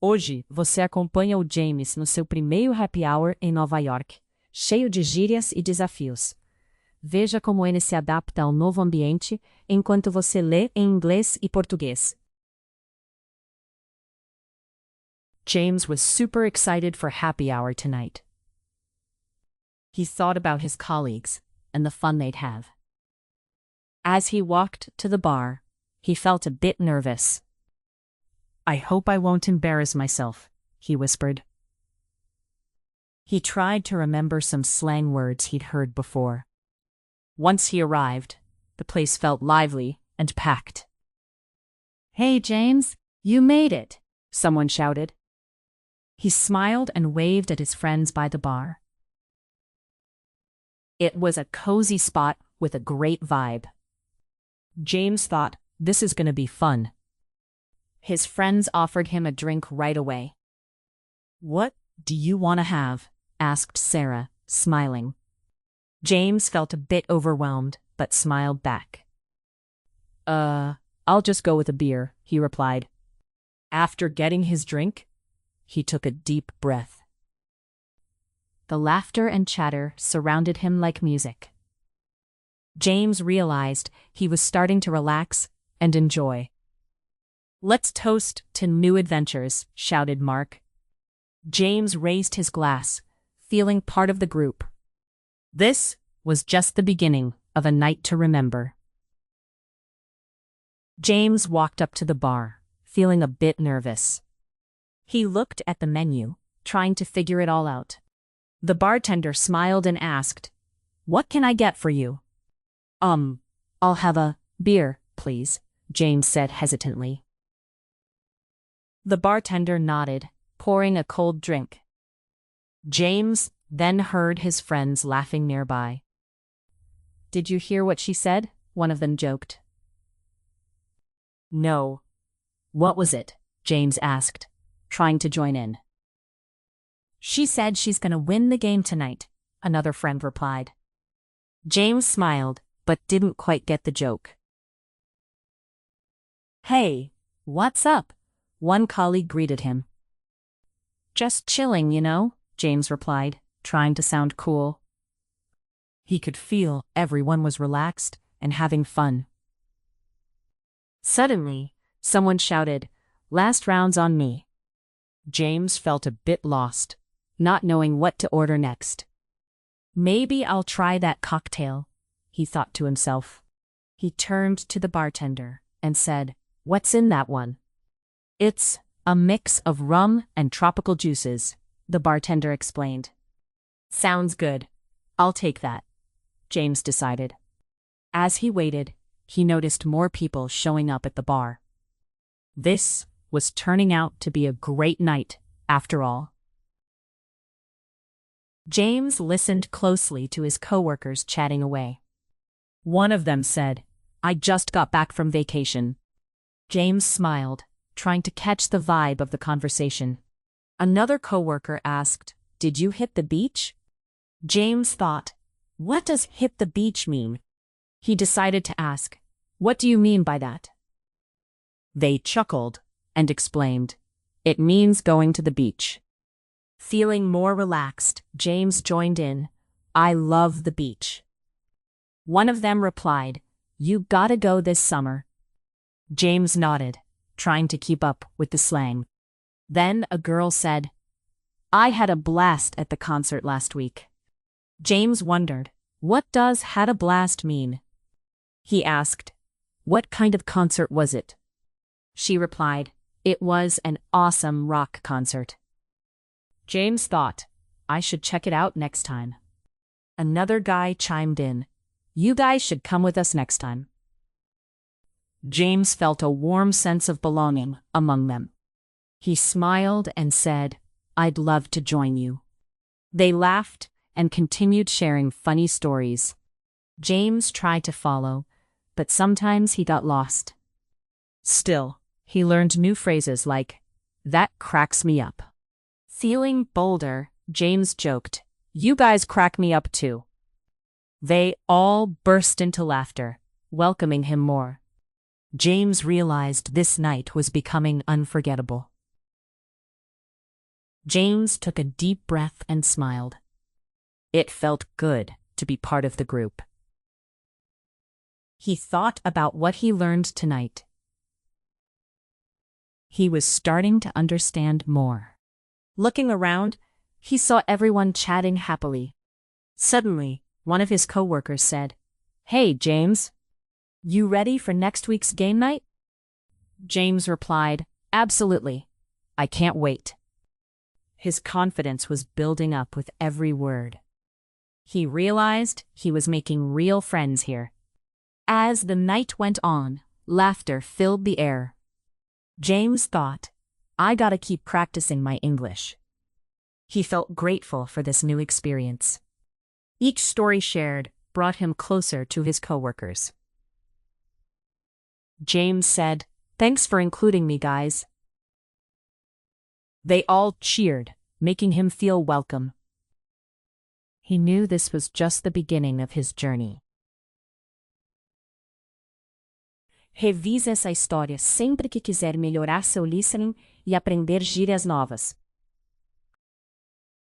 Hoje, você acompanha o James no seu primeiro happy hour em Nova York, cheio de gírias e desafios. Veja como ele se adapta ao novo ambiente enquanto você lê em inglês e português. James was super excited for happy hour tonight. He thought about his colleagues and the fun they'd have. As he walked to the bar, he felt a bit nervous. "I hope I won't embarrass myself," he whispered. He tried to remember some slang words he'd heard before. Once he arrived, the place felt lively and packed. "Hey, James, you made it," someone shouted. He smiled and waved at his friends by the bar. It was a cozy spot with a great vibe. James thought, this is going to be fun. His friends offered him a drink right away. "What do you want to have?" asked Sarah, smiling. James felt a bit overwhelmed, but smiled back. I'll just go with a beer," he replied. After getting his drink, he took a deep breath. The laughter and chatter surrounded him like music. James realized he was starting to relax and enjoy. "Let's toast to new adventures," shouted Mark. James raised his glass, feeling part of the group. This was just the beginning of a night to remember. James walked up to the bar, feeling a bit nervous. He looked at the menu, trying to figure it all out. The bartender smiled and asked, "What can I get for you?" I'll have a beer, please," James said hesitantly. The bartender nodded, pouring a cold drink. James then heard his friends laughing nearby. "Did you hear what she said?" one of them joked. "No." "What was it?" James asked, trying to join in. "She said she's gonna win the game tonight," another friend replied. James smiled, but didn't quite get the joke. "Hey, what's up?" one colleague greeted him. "Just chilling, you know," James replied, trying to sound cool. He could feel everyone was relaxed and having fun. Suddenly, someone shouted, "Last round's on me." James felt a bit lost, not knowing what to order next. "Maybe I'll try that cocktail," he thought to himself. He turned to the bartender and said, "What's in that one?" "It's a mix of rum and tropical juices," the bartender explained. "Sounds good. I'll take that," James decided. As he waited, he noticed more people showing up at the bar. This was turning out to be a great night, after all. James listened closely to his coworkers chatting away. One of them said, "I just got back from vacation." James smiled, trying to catch the vibe of the conversation. Another coworker asked, "Did you hit the beach?" James thought, what does hit the beach mean? He decided to ask, "What do you mean by that?" They chuckled and explained, "It means going to the beach." Feeling more relaxed, James joined in, "I love the beach." One of them replied, "You gotta go this summer." James nodded, trying to keep up with the slang. Then a girl said, "I had a blast at the concert last week." James wondered, what does "had a blast" mean? He asked, "What kind of concert was it?" She replied, "It was an awesome rock concert." James thought, I should check it out next time. Another guy chimed in, "You guys should come with us next time." James felt a warm sense of belonging among them. He smiled and said, "I'd love to join you." They laughed and continued sharing funny stories. James tried to follow, but sometimes he got lost. Still, he learned new phrases like, "That cracks me up." Feeling bolder, James joked, "You guys crack me up too." They all burst into laughter, welcoming him more. James realized this night was becoming unforgettable. James took a deep breath and smiled. It felt good to be part of the group. He thought about what he learned tonight. He was starting to understand more. Looking around, he saw everyone chatting happily. Suddenly, one of his coworkers said, "Hey, James. You ready for next week's game night?" James replied, "Absolutely. I can't wait." His confidence was building up with every word. He realized he was making real friends here. As the night went on, laughter filled the air. James thought, "I gotta keep practicing my English." He felt grateful for this new experience. Each story shared brought him closer to his coworkers. James said, "Thanks for including me, guys." They all cheered, making him feel welcome. He knew this was just the beginning of his journey. Revise essa história sempre que quiser melhorar seu listening e aprender gírias novas.